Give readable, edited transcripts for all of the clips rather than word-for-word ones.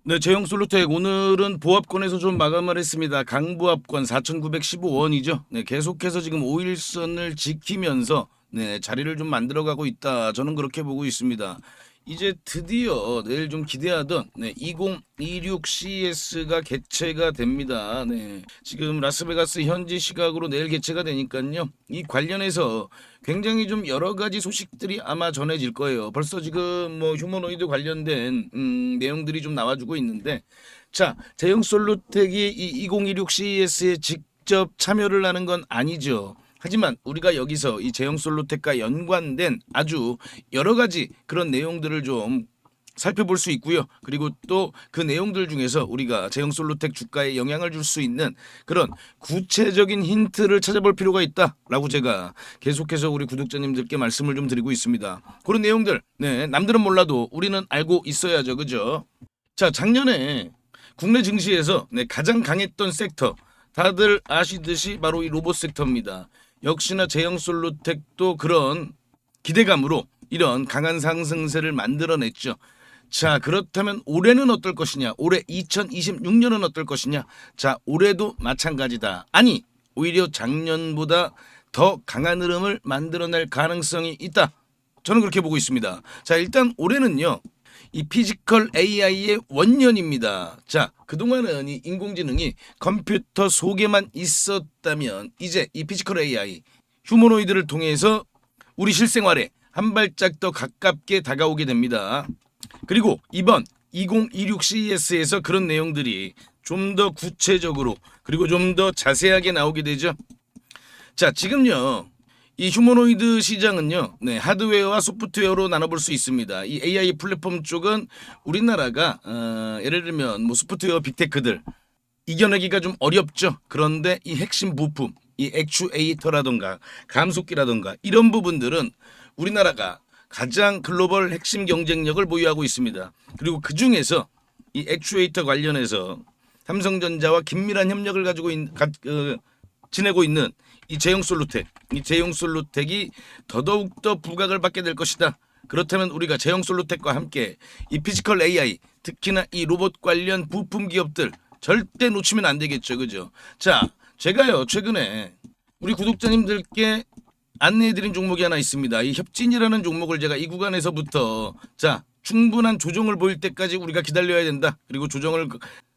네, 제형 솔루텍 오늘은 보합권에서 좀 마감을 했습니다. 강보합권 4,915원이죠. 네, 계속해서 지금 5일선을 지키면서 자리를 좀 만들어가고 있다. 저는 그렇게 보고 있습니다. 이제 드디어 내일 좀 기대하던 2026 CES가 개최가 됩니다. 네, 지금 라스베가스 현지 시각으로 내일 개최가 되니까요. 이 관련해서 굉장히 좀 여러 가지 소식들이 아마 전해질 거예요. 벌써 지금 뭐 휴머노이드 관련된 내용들이 좀 나와주고 있는데, 자, 제형 솔루텍이 이 2026 CES에 직접 참여를 하는 건 아니죠. 하지만 우리가 여기서 이 제형 솔루텍과 연관된 아주 여러 가지 그런 내용들을 좀 살펴볼 수 있고요. 그리고 또 그 내용들 중에서 우리가 제형 솔루텍 주가에 영향을 줄 수 있는 그런 구체적인 힌트를 찾아볼 필요가 있다라고 제가 계속해서 우리 구독자님들께 말씀을 좀 드리고 있습니다. 그런 내용들, 남들은 몰라도 우리는 알고 있어야죠, 그죠? 자, 작년에 국내 증시에서 가장 강했던 섹터, 다들 아시듯이 바로 이 로봇 섹터입니다. 역시나 제형 솔루텍도 그런 기대감으로 이런 강한 상승세를 만들어냈죠. 자, 그렇다면 올해는 어떨 것이냐? 올해 2026년은 어떨 것이냐? 자, 올해도 마찬가지다. 아니, 오히려 작년보다 더 강한 흐름을 만들어낼 가능성이 있다. 저는 그렇게 보고 있습니다. 자, 일단 올해는요. 이 피지컬 AI의 원년입니다. 자, 그동안은 이 인공지능이 컴퓨터 속에만 있었다면 이제 이 피지컬 AI, 휴머노이드를 통해서 우리 실생활에 한 발짝 더 가깝게 다가오게 됩니다. 그리고 이번 2026 CES에서 그런 내용들이 좀 더 구체적으로 그리고 좀 더 자세하게 나오게 되죠. 자, 지금요. 이 휴머노이드 시장은요, 하드웨어와 소프트웨어로 나눠볼 수 있습니다. 이 AI 플랫폼 쪽은 우리나라가 예를 들면 뭐 소프트웨어 빅테크들 이겨내기가 좀 어렵죠. 그런데 이 핵심 부품, 이 액추에이터라던가 감속기라던가 이런 부분들은 우리나라가 가장 글로벌 핵심 경쟁력을 보유하고 있습니다. 그리고 그 중에서 이 액추에이터 관련해서 삼성전자와 긴밀한 협력을 가지고 지내고 있는 이 제형 솔루텍, 이 제형 솔루텍이 더더욱 더 부각을 받게 될 것이다. 그렇다면 우리가 제형 솔루텍과 함께 이 피지컬 AI, 특히나 이 로봇 관련 부품 기업들 절대 놓치면 안 되겠죠, 그죠? 자, 제가요 최근에 우리 구독자님들께 안내해드린 종목이 하나 있습니다. 이 협진이라는 종목을 제가 이 구간에서부터 자 충분한 조정을 보일 때까지 우리가 기다려야 된다. 그리고 조정을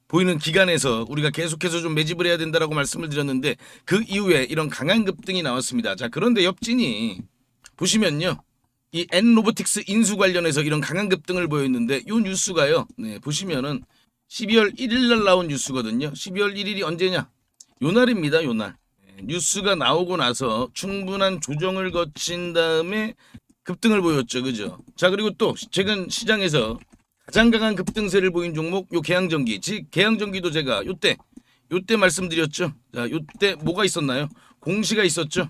보이는 기간에서 우리가 계속해서 좀 매집을 해야 된다라고 말씀을 드렸는데 그 이후에 이런 강한 급등이 나왔습니다. 자, 그런데 협진이 보시면요. 이 N로보틱스 인수 관련해서 이런 강한 급등을 보였는데 이 뉴스가요. 보시면은 12월 1일 날 나온 뉴스거든요. 12월 1일이 언제냐? 요 날입니다. 요 날. 뉴스가 나오고 나서 충분한 조정을 거친 다음에 급등을 보였죠. 그죠? 자, 그리고 또 최근 시장에서 가장 강한 급등세를 보인 종목 요 계양전기. 즉 계양전기도 제가 요때 말씀드렸죠. 자, 요때 뭐가 있었나요? 공시가 있었죠.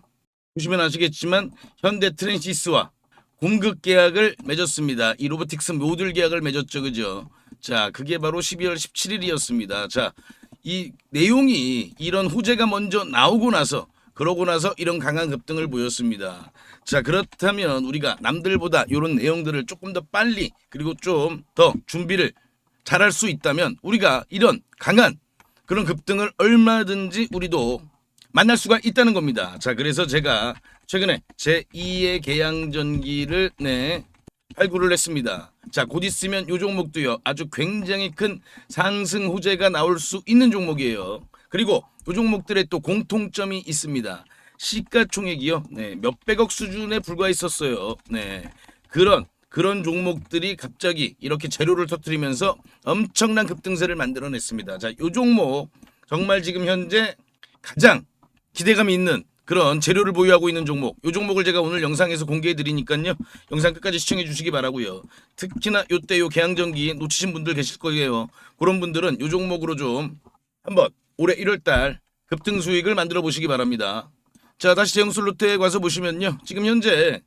보시면 아시겠지만 현대 트랜시스와 공급 계약을 맺었습니다. 이 로보틱스 모듈 계약을 맺었죠. 그죠? 자, 그게 바로 12월 17일이었습니다. 자, 이 내용이 이런 호재가 먼저 나오고 나서 그러고 나서 이런 강한 급등을 보였습니다. 자, 그렇다면 우리가 남들보다 이런 내용들을 조금 더 빨리 그리고 좀 더 준비를 잘할 수 있다면 우리가 이런 강한 그런 급등을 얼마든지 우리도 만날 수가 있다는 겁니다. 자, 그래서 제가 최근에 제2의 계양전기를 발굴을 했습니다. 자, 곧 있으면 이 종목도요 아주 굉장히 큰 상승 호재가 나올 수 있는 종목이에요. 그리고 이 종목들의 또 공통점이 있습니다. 시가총액이요 몇백억 수준에 불과했었어요. 그런 종목들이 갑자기 이렇게 재료를 터뜨리면서 엄청난 급등세를 만들어냈습니다. 자, 이 종목 정말 지금 현재 가장 기대감이 있는 그런 재료를 보유하고 있는 종목, 이 종목을 제가 오늘 영상에서 공개해 드리니까요. 영상 끝까지 시청해 주시기 바라고요. 특히나 요때 요 계양전기 놓치신 분들 계실 거예요. 그런 분들은 이 종목으로 좀 한번 올해 1월달 급등 수익을 만들어 보시기 바랍니다. 자, 다시 제형 솔루텍 와서 보시면요. 지금 현재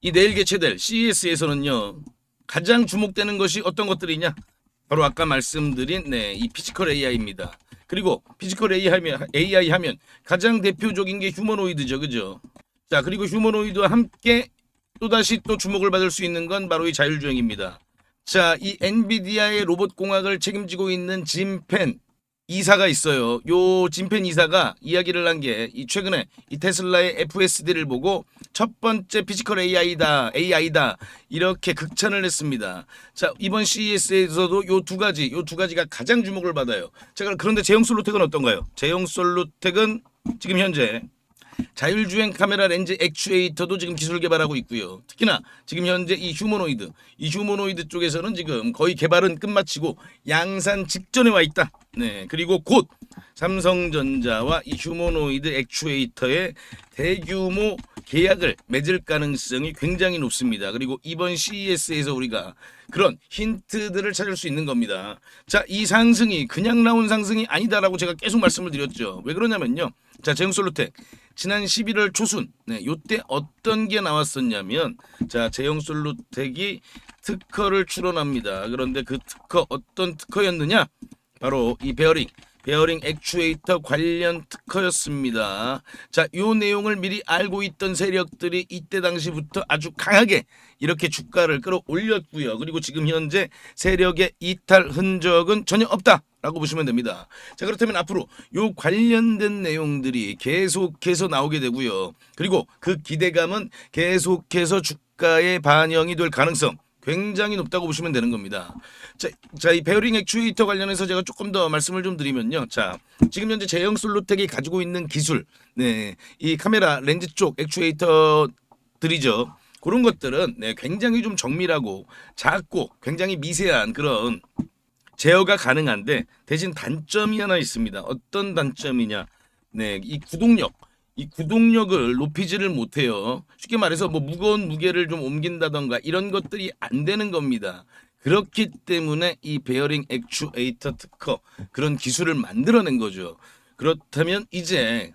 이 내일 개최될 CES에서는요. 가장 주목되는 것이 어떤 것들이냐? 바로 아까 말씀드린 이 피지컬 AI입니다. 그리고 피지컬 AI 하면 가장 대표적인 게 휴머노이드죠. 그죠? 자, 그리고 휴머노이드와 함께 또다시 또 주목을 받을 수 있는 건 바로 이 자율주행입니다. 자, 이 엔비디아의 로봇 공학을 책임지고 있는 짐펜 이사가 있어요. 요 짐펜 이사가 이야기를 한 게 이 최근에 이 테슬라의 FSD를 보고 첫 번째 피지컬 AI다 이렇게 극찬을 했습니다. 자, 이번 CES에서도 요 두 가지가 가장 주목을 받아요. 자, 그런데 제형 솔루텍은 어떤가요? 제형 솔루텍은 지금 현재 자율주행 카메라 렌즈 액추에이터도 지금 기술 개발하고 있고요. 특히나 지금 현재 이 휴머노이드 쪽에서는 지금 거의 개발은 끝마치고 양산 직전에 와 있다. 네, 그리고 곧 삼성전자와 이 휴머노이드 액추에이터의 대규모 계약을 맺을 가능성이 굉장히 높습니다. 그리고 이번 CES에서 우리가 그런 힌트들을 찾을 수 있는 겁니다. 자, 이 상승이 그냥 나온 상승이 아니다라고 제가 계속 말씀을 드렸죠. 왜 그러냐면요. 자, 제형솔루텍 지난 11월 초순 요때 어떤 게 나왔었냐면 자, 제형솔루텍이 특허를 출원합니다. 그런데 그 특허 어떤 특허였느냐? 바로 이 베어링 액추에이터 관련 특허였습니다. 자, 요 내용을 미리 알고 있던 세력들이 이때 당시부터 아주 강하게 이렇게 주가를 끌어올렸고요. 그리고 지금 현재 세력의 이탈 흔적은 전혀 없다라고 보시면 됩니다. 자, 그렇다면 앞으로 요 관련된 내용들이 계속해서 나오게 되고요. 그리고 그 기대감은 계속해서 주가에 반영이 될 가능성 굉장히 높다고 보시면 되는 겁니다. 자, 이 베어링 액추에이터 관련해서 제가 조금 더 말씀을 좀 드리면요. 자, 지금 현재 제형 솔루텍이 가지고 있는 기술, 이 카메라 렌즈 쪽 액추에이터들이죠. 그런 것들은 굉장히 좀 정밀하고 작고 굉장히 미세한 그런 제어가 가능한데 대신 단점이 하나 있습니다. 어떤 단점이냐? 이 구동력을 높이지를 못해요. 쉽게 말해서 뭐 무거운 무게를 좀 옮긴다던가 이런 것들이 안 되는 겁니다. 그렇기 때문에 이 베어링 액추에이터 특허 그런 기술을 만들어낸 거죠. 그렇다면 이제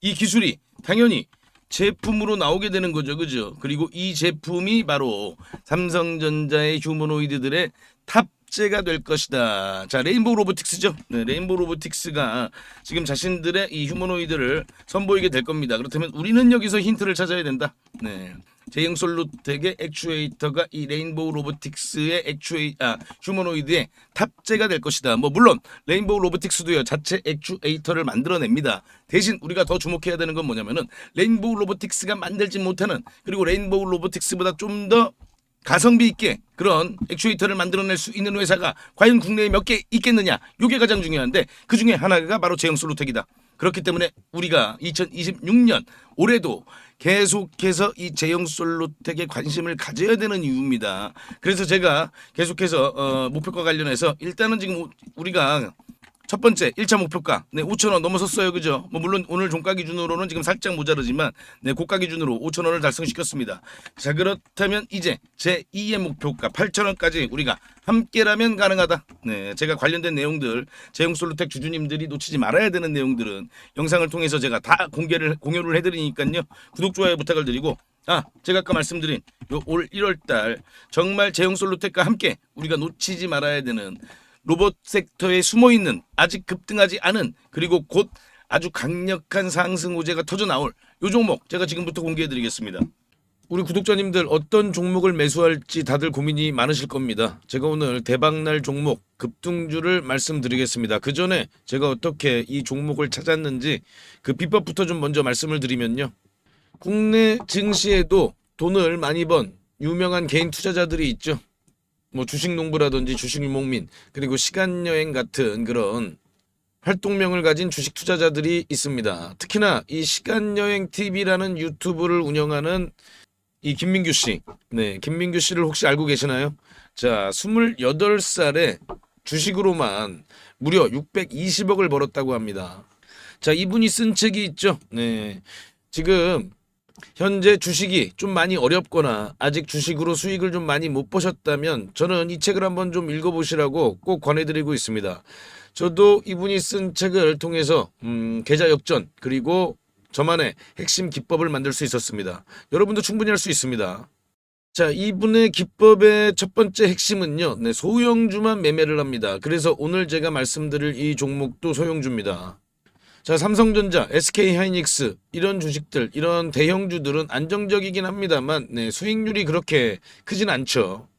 이 기술이 당연히 제품으로 나오게 되는 거죠. 그죠? 그리고 이 제품이 바로 삼성전자의 휴머노이드들의 탑재가 될 것이다. 자, 레인보우 로보틱스죠. 네, 레인보우 로보틱스가 지금 자신들의 이 휴머노이드를 선보이게 될 겁니다. 그렇다면 우리는 여기서 힌트를 찾아야 된다. 네. 제형 솔루텍의 액추에이터가 이 레인보우 로보틱스의 휴머노이드에 탑재가 될 것이다. 뭐 물론 레인보우 로보틱스도요 자체 액추에이터를 만들어냅니다. 대신 우리가 더 주목해야 되는 건 뭐냐면은 레인보우 로보틱스가 만들지 못하는 그리고 레인보우 로보틱스보다 좀 더 가성비 있게 그런 액추에이터를 만들어낼 수 있는 회사가 과연 국내에 몇 개 있겠느냐? 이게 가장 중요한데 그 중에 하나가 바로 제형 솔루텍이다. 그렇기 때문에 우리가 2026년 올해도 계속해서 이 제형 솔루텍에 관심을 가져야 되는 이유입니다. 그래서 제가 계속해서 목표가 관련해서 일단은 지금 우리가 첫 번째 1차 목표가 5,000원 넘어섰어요. 그죠? 뭐 물론 오늘 종가 기준으로는 지금 살짝 모자르지만 고가 기준으로 5,000원을 달성시켰습니다. 자, 그렇다면 이제 제 2의 목표가 8,000원까지 우리가 함께라면 가능하다. 제가 관련된 내용들 제형 솔루텍 주주님들이 놓치지 말아야 되는 내용들은 영상을 통해서 제가 다 공유를 해드리니까요. 구독 좋아요 부탁을 드리고 제가 아까 말씀드린 올 1월달 정말 제형 솔루텍과 함께 우리가 놓치지 말아야 되는 로봇 섹터에 숨어있는 아직 급등하지 않은 그리고 곧 아주 강력한 상승 호재가 터져 나올 요 종목 제가 지금부터 공개해 드리겠습니다. 우리 구독자님들 어떤 종목을 매수할지 다들 고민이 많으실 겁니다. 제가 오늘 대박날 종목 급등주를 말씀드리겠습니다. 그 전에 제가 어떻게 이 종목을 찾았는지 그 비법부터 좀 먼저 말씀을 드리면요. 국내 증시에도 돈을 많이 번 유명한 개인 투자자들이 있죠. 뭐 주식농부라든지 주식유목민 그리고 시간여행 같은 그런 활동명을 가진 주식 투자자들이 있습니다. 특히나 이 시간여행 TV라는 유튜브를 운영하는 이 김민규 씨. 김민규 씨를 혹시 알고 계시나요? 자, 28살에 주식으로만 무려 620억을 벌었다고 합니다. 자, 이분이 쓴 책이 있죠. 지금 현재 주식이 좀 많이 어렵거나 아직 주식으로 수익을 좀 많이 못 보셨다면 저는 이 책을 한번 좀 읽어보시라고 꼭 권해드리고 있습니다. 저도 이분이 쓴 책을 통해서 계좌 역전 그리고 저만의 핵심 기법을 만들 수 있었습니다. 여러분도 충분히 할 수 있습니다. 자, 이분의 기법의 첫 번째 핵심은요. 소형주만 매매를 합니다. 그래서 오늘 제가 말씀드릴 이 종목도 소형주입니다. 자, 삼성전자, SK하이닉스 이런 주식들, 이런 대형주들은 안정적이긴 합니다만 수익률이 그렇게 크진 않죠.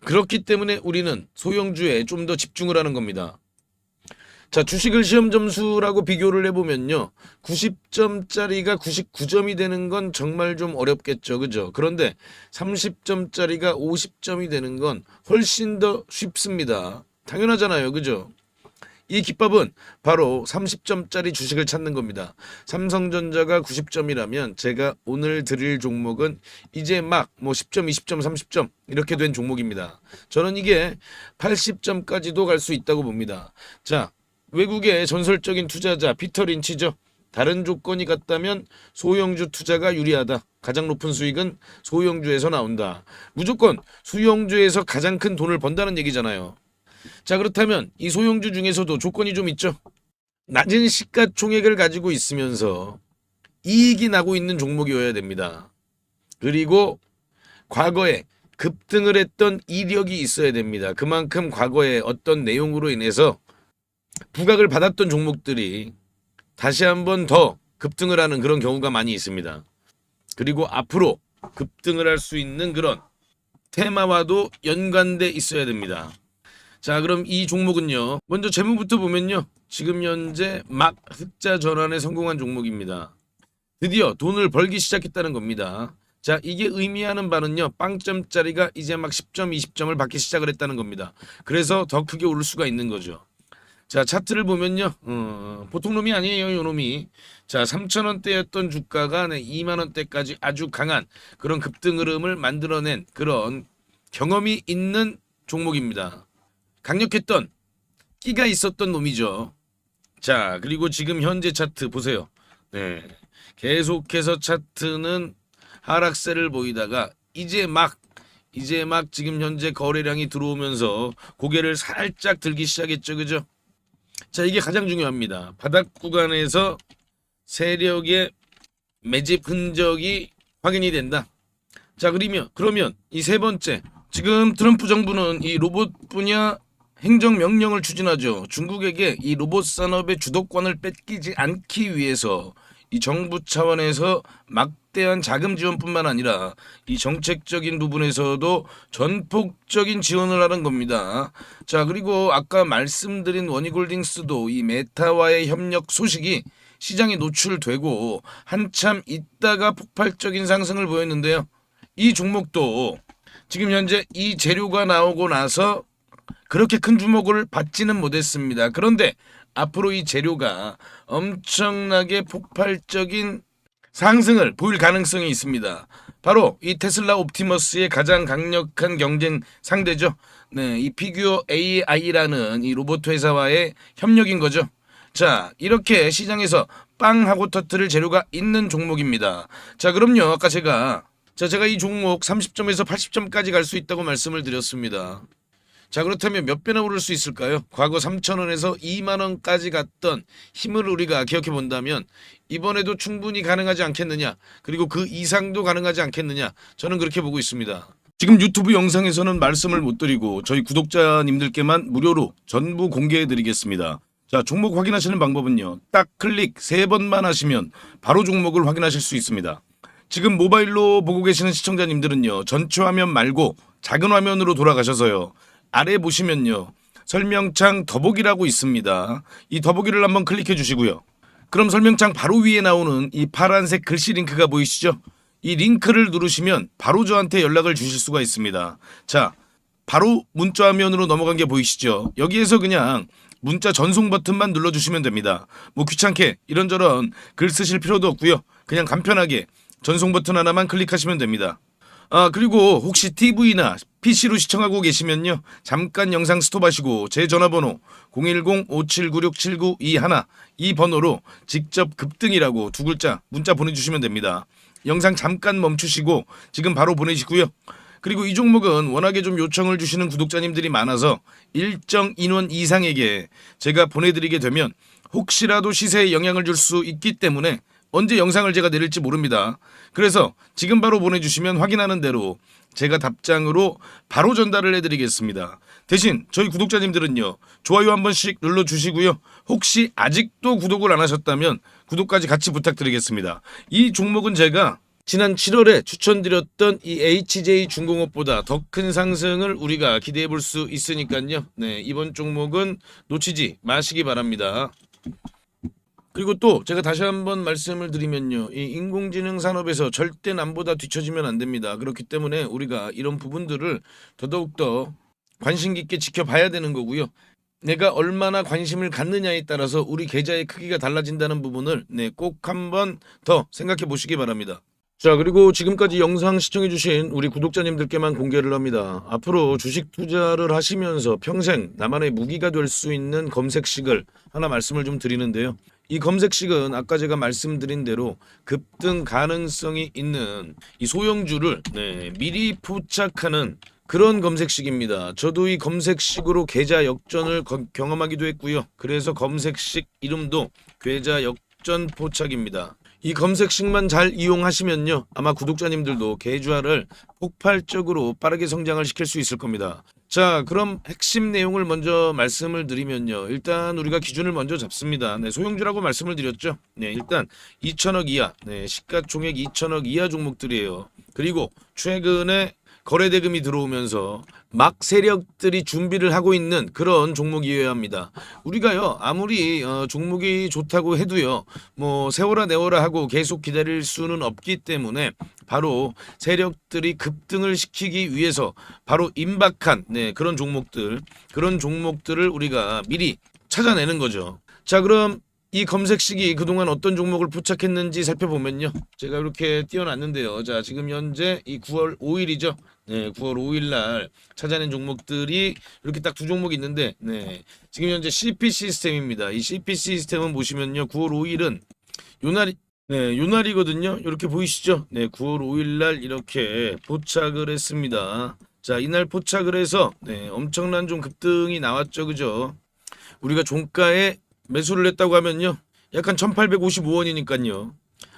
그렇기 때문에 우리는 소형주에 좀 더 집중을 하는 겁니다. 자, 주식을 시험 점수라고 비교를 해보면요. 90점짜리가 99점이 되는 건 정말 좀 어렵겠죠. 그죠? 그런데 30점짜리가 50점이 되는 건 훨씬 더 쉽습니다. 당연하잖아요. 그죠? 이 기법은 바로 30점짜리 주식을 찾는 겁니다. 삼성전자가 90점이라면 제가 오늘 드릴 종목은 이제 막 뭐 10점, 20점, 30점 이렇게 된 종목입니다. 저는 이게 80점까지도 갈 수 있다고 봅니다. 자, 외국의 전설적인 투자자 피터 린치죠. 다른 조건이 같다면 소형주 투자가 유리하다. 가장 높은 수익은 소형주에서 나온다. 무조건 소형주에서 가장 큰 돈을 번다는 얘기잖아요. 자, 그렇다면 이 소형주 중에서도 조건이 좀 있죠. 낮은 시가총액을 가지고 있으면서 이익이 나고 있는 종목이어야 됩니다. 그리고 과거에 급등을 했던 이력이 있어야 됩니다. 그만큼 과거에 어떤 내용으로 인해서 부각을 받았던 종목들이 다시 한번 더 급등을 하는 그런 경우가 많이 있습니다. 그리고 앞으로 급등을 할 수 있는 그런 테마와도 연관돼 있어야 됩니다. 자, 그럼 이 종목은요. 먼저 재무부터 보면요. 지금 현재 막 흑자 전환에 성공한 종목입니다. 드디어 돈을 벌기 시작했다는 겁니다. 자, 이게 의미하는 바는요. 빵점짜리가 이제 막 10점, 20점을 받기 시작을 했다는 겁니다. 그래서 더 크게 오를 수가 있는 거죠. 자, 차트를 보면요. 보통 놈이 아니에요, 요 놈이. 자, 3,000원대였던 주가가 2만원대까지 아주 강한 그런 급등 흐름을 만들어낸 그런 경험이 있는 종목입니다. 강력했던 끼가 있었던 놈이죠. 자, 그리고 지금 현재 차트 보세요. 네. 계속해서 차트는 하락세를 보이다가 이제 막 지금 현재 거래량이 들어오면서 고개를 살짝 들기 시작했죠. 그죠? 자, 이게 가장 중요합니다. 바닥 구간에서 세력의 매집 흔적이 확인이 된다. 자, 그러면 이 세 번째, 지금 트럼프 정부는 이 로봇 분야 행정명령을 추진하죠. 중국에게 이 로봇 산업의 주도권을 뺏기지 않기 위해서 이 정부 차원에서 막대한 자금 지원뿐만 아니라 이 정책적인 부분에서도 전폭적인 지원을 하는 겁니다. 자, 그리고 아까 말씀드린 원희골딩스도 이 메타와의 협력 소식이 시장에 노출되고 한참 있다가 폭발적인 상승을 보였는데요. 이 종목도 지금 현재 이 재료가 나오고 나서 그렇게 큰 주목을 받지는 못했습니다. 그런데 앞으로 이 재료가 엄청나게 폭발적인 상승을 보일 가능성이 있습니다. 바로 이 테슬라 옵티머스의 가장 강력한 경쟁 상대죠. 네, 이 피규어 AI라는 이 로봇 회사와의 협력인 거죠. 자, 이렇게 시장에서 빵 하고 터트릴 재료가 있는 종목입니다. 자, 그럼요. 아까 제가 이 종목 30점에서 80점까지 갈 수 있다고 말씀을 드렸습니다. 자, 그렇다면 몇 배나 오를 수 있을까요? 과거 3,000원에서 2만원까지 갔던 힘을 우리가 기억해 본다면 이번에도 충분히 가능하지 않겠느냐, 그리고 그 이상도 가능하지 않겠느냐, 저는 그렇게 보고 있습니다. 지금 유튜브 영상에서는 말씀을 못 드리고 저희 구독자님들께만 무료로 전부 공개해 드리겠습니다. 자, 종목 확인하시는 방법은요. 딱 클릭 3번만 하시면 바로 종목을 확인하실 수 있습니다. 지금 모바일로 보고 계시는 시청자님들은요. 전체 화면 말고 작은 화면으로 돌아가셔서요. 아래 보시면요. 설명창 더보기라고 있습니다. 이 더보기를 한번 클릭해 주시고요. 그럼 설명창 바로 위에 나오는 이 파란색 글씨 링크가 보이시죠? 이 링크를 누르시면 바로 저한테 연락을 주실 수가 있습니다. 자, 바로 문자 화면으로 넘어간 게 보이시죠? 여기에서 그냥 문자 전송 버튼만 눌러주시면 됩니다. 뭐 귀찮게 이런저런 글 쓰실 필요도 없고요. 그냥 간편하게 전송 버튼 하나만 클릭하시면 됩니다. 아, 그리고 혹시 TV나 PC로 시청하고 계시면요. 잠깐 영상 스톱하시고 제 전화번호 010-5796-7921 이 번호로 직접 급등이라고 2글자 문자 보내주시면 됩니다. 영상 잠깐 멈추시고 지금 바로 보내시고요. 그리고 이 종목은 워낙에 좀 요청을 주시는 구독자님들이 많아서 일정 인원 이상에게 제가 보내드리게 되면 혹시라도 시세에 영향을 줄 수 있기 때문에 언제 영상을 제가 내릴지 모릅니다. 그래서 지금 바로 보내주시면 확인하는 대로 제가 답장으로 바로 전달을 해드리겠습니다. 대신 저희 구독자님들은요. 좋아요 한 번씩 눌러주시고요. 혹시 아직도 구독을 안 하셨다면 구독까지 같이 부탁드리겠습니다. 이 종목은 제가 지난 7월에 추천드렸던 이 HJ중공업보다 더 큰 상승을 우리가 기대해 볼 수 있으니까요. 네, 이번 종목은 놓치지 마시기 바랍니다. 그리고 또 제가 다시 한번 말씀을 드리면요. 이 인공지능 산업에서 절대 남보다 뒤처지면 안 됩니다. 그렇기 때문에 우리가 이런 부분들을 더더욱더 관심 깊게 지켜봐야 되는 거고요. 내가 얼마나 관심을 갖느냐에 따라서 우리 계좌의 크기가 달라진다는 부분을 꼭 한번 더 생각해 보시기 바랍니다. 자, 그리고 지금까지 영상 시청해주신 우리 구독자님들께만 공개를 합니다. 앞으로 주식 투자를 하시면서 평생 나만의 무기가 될 수 있는 검색식을 하나 말씀을 좀 드리는데요. 이 검색식은 아까 제가 말씀드린 대로 급등 가능성이 있는 이 소형주를 미리 포착하는 그런 검색식입니다. 저도 이 검색식으로 계좌 역전을 경험하기도 했고요. 그래서 검색식 이름도 계좌 역전 포착입니다. 이 검색식만 잘 이용하시면요, 아마 구독자님들도 계좌를 폭발적으로 빠르게 성장을 시킬 수 있을 겁니다. 자, 그럼 핵심 내용을 먼저 말씀을 드리면요, 일단 우리가 기준을 먼저 잡습니다. 소형주라고 말씀을 드렸죠. 일단 2천억 이하, 시가총액 2천억 이하 종목들이에요. 그리고 최근에 거래대금이 들어오면서 막 세력들이 준비를 하고 있는 그런 종목이어야 합니다. 우리가요, 아무리 종목이 좋다고 해도요, 뭐 세워라 내워라 하고 계속 기다릴 수는 없기 때문에 바로 세력들이 급등을 시키기 위해서 바로 임박한 그런 종목들을 우리가 미리 찾아내는 거죠. 자, 그럼 이 검색식이 그동안 어떤 종목을 포착했는지 살펴보면요, 제가 이렇게 띄워놨는데요. 자, 지금 현재 이 9월 5일이죠. 9월 5일 날 찾아낸 종목들이 이렇게 딱 두 종목이 있는데, 지금 현재 CP 시스템입니다. 이 CP 시스템은 보시면요, 9월 5일은 요날이거든요. 이렇게 보이시죠? 9월 5일 날 이렇게 포착을 했습니다. 자, 이날 포착을 해서 엄청난 좀 급등이 나왔죠, 그죠? 우리가 종가에 매수를 했다고 하면요, 약간 1855원이니까요.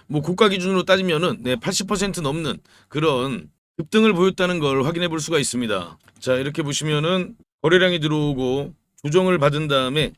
뭐 고가 기준으로 따지면은 80% 넘는 그런 급등을 보였다는 걸 확인해 볼 수가 있습니다. 자, 이렇게 보시면은 거래량이 들어오고 조정을 받은 다음에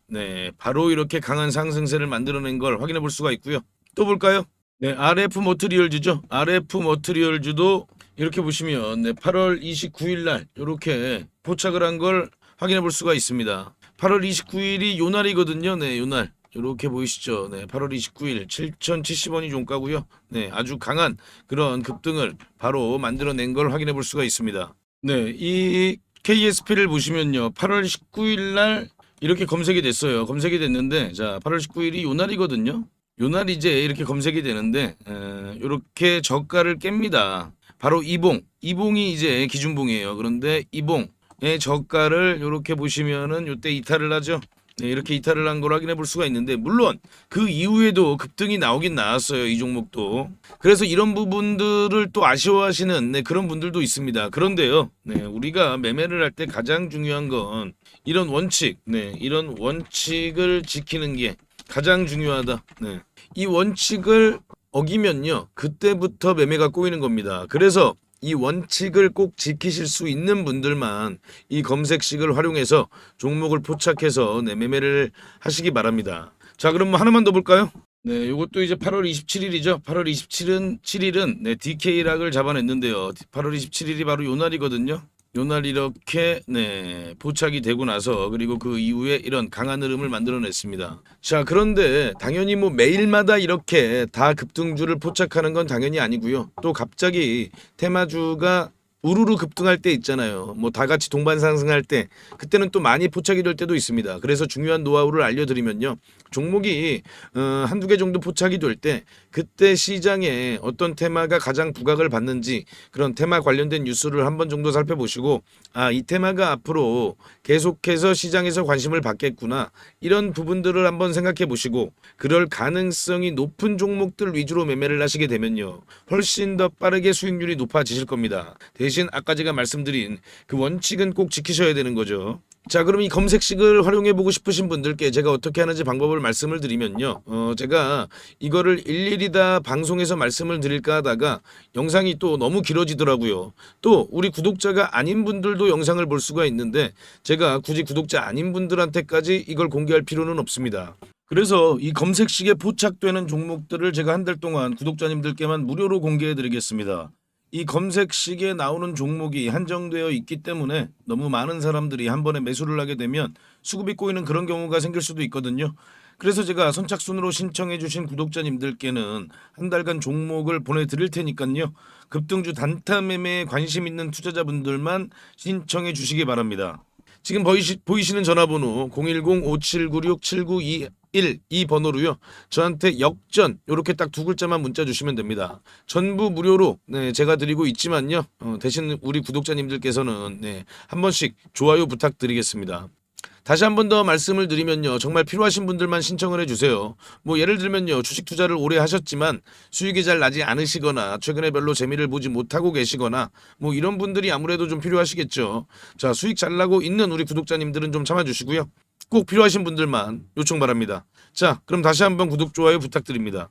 바로 이렇게 강한 상승세를 만들어낸 걸 확인해 볼 수가 있고요. 또 볼까요? RF 머티리얼즈죠. RF 머티리얼즈도 이렇게 보시면 8월 29일 날 이렇게 포착을 한 걸 확인해 볼 수가 있습니다. 8월 29일이 요날이거든요. 요날. 이렇게 보이시죠? 8월 29일 7,070원이 종가고요. 아주 강한 그런 급등을 바로 만들어낸 걸 확인해 볼 수가 있습니다. 이 KSP를 보시면요, 8월 19일 날 이렇게 검색이 됐어요. 검색이 됐는데, 자, 8월 19일이 요날이거든요. 요날이 이제 이렇게 검색이 되는데, 이렇게 저가를 깹니다. 바로 이봉이 이제 기준봉이에요. 그런데 이봉의 저가를 이렇게 보시면은 이때 이탈을 하죠. 이렇게 이탈을 한 걸 확인해 볼 수가 있는데, 물론 그 이후에도 급등이 나오긴 나왔어요, 이 종목도. 그래서 이런 부분들을 또 아쉬워하시는 그런 분들도 있습니다. 그런데요, 우리가 매매를 할 때 가장 중요한 건 이런 원칙, 이런 원칙을 지키는 게 가장 중요하다. 이 원칙을 어기면요, 그때부터 매매가 꼬이는 겁니다. 그래서 이 원칙을 꼭 지키실 수 있는 분들만 이 검색식을 활용해서 종목을 포착해서 매매를 하시기 바랍니다. 자, 그럼 뭐 하나만 더 볼까요? 요것도 이제 8월 27일이죠. 8월 27일은 DK락을 잡아냈는데요. 8월 27일이 바로 요 날이거든요. 요날 이렇게 포착이 되고 나서, 그리고 그 이후에 이런 강한 흐름을 만들어냈습니다. 자, 그런데 당연히 뭐 매일마다 이렇게 다 급등주를 포착하는 건 당연히 아니고요. 또 갑자기 테마주가 우르르 급등할 때 있잖아요. 뭐 다 같이 동반 상승할 때, 그때는 또 많이 포착이 될 때도 있습니다. 그래서 중요한 노하우를 알려드리면요, 종목이 한두 개 정도 포착이 될 때 그때 시장에 어떤 테마가 가장 부각을 받는지, 그런 테마 관련된 뉴스를 한 번 정도 살펴보시고, 이 테마가 앞으로 계속해서 시장에서 관심을 받겠구나, 이런 부분들을 한번 생각해 보시고, 그럴 가능성이 높은 종목들 위주로 매매를 하시게 되면요, 훨씬 더 빠르게 수익률이 높아지실 겁니다. 대신 아까 제가 말씀드린 그 원칙은 꼭 지키셔야 되는 거죠. 자, 그럼 이 검색식을 활용해 보고 싶으신 분들께 제가 어떻게 하는지 방법을 말씀을 드리면요, 제가 이거를 일일이 다 방송에서 말씀을 드릴까 하다가 영상이 또 너무 길어지더라고요. 또 우리 구독자가 아닌 분들도 영상을 볼 수가 있는데, 제가 굳이 구독자 아닌 분들한테까지 이걸 공개할 필요는 없습니다. 그래서 이 검색식에 포착되는 종목들을 제가 한 달 동안 구독자님들께만 무료로 공개해 드리겠습니다. 이 검색식에 나오는 종목이 한정되어 있기 때문에 너무 많은 사람들이 한 번에 매수를 하게 되면 수급이 꼬이는 그런 경우가 생길 수도 있거든요. 그래서 제가 선착순으로 신청해 주신 구독자님들께는 한 달간 종목을 보내드릴 테니까요. 급등주 단타 매매에 관심 있는 투자자분들만 신청해 주시기 바랍니다. 지금 보이시는 전화번호 010-5796-7921 이 번호로요. 저한테 역전 요렇게 딱 두 글자만 문자 주시면 됩니다. 전부 무료로 제가 드리고 있지만요. 대신 우리 구독자님들께서는 한 번씩 좋아요 부탁드리겠습니다. 다시 한 번 더 말씀을 드리면요. 정말 필요하신 분들만 신청을 해주세요. 뭐 예를 들면요. 주식 투자를 오래 하셨지만 수익이 잘 나지 않으시거나 최근에 별로 재미를 보지 못하고 계시거나 뭐 이런 분들이 아무래도 좀 필요하시겠죠. 자, 수익 잘 나고 있는 우리 구독자님들은 좀 참아주시고요. 꼭 필요하신 분들만 요청 바랍니다. 자, 그럼 다시 한번 구독, 좋아요 부탁드립니다.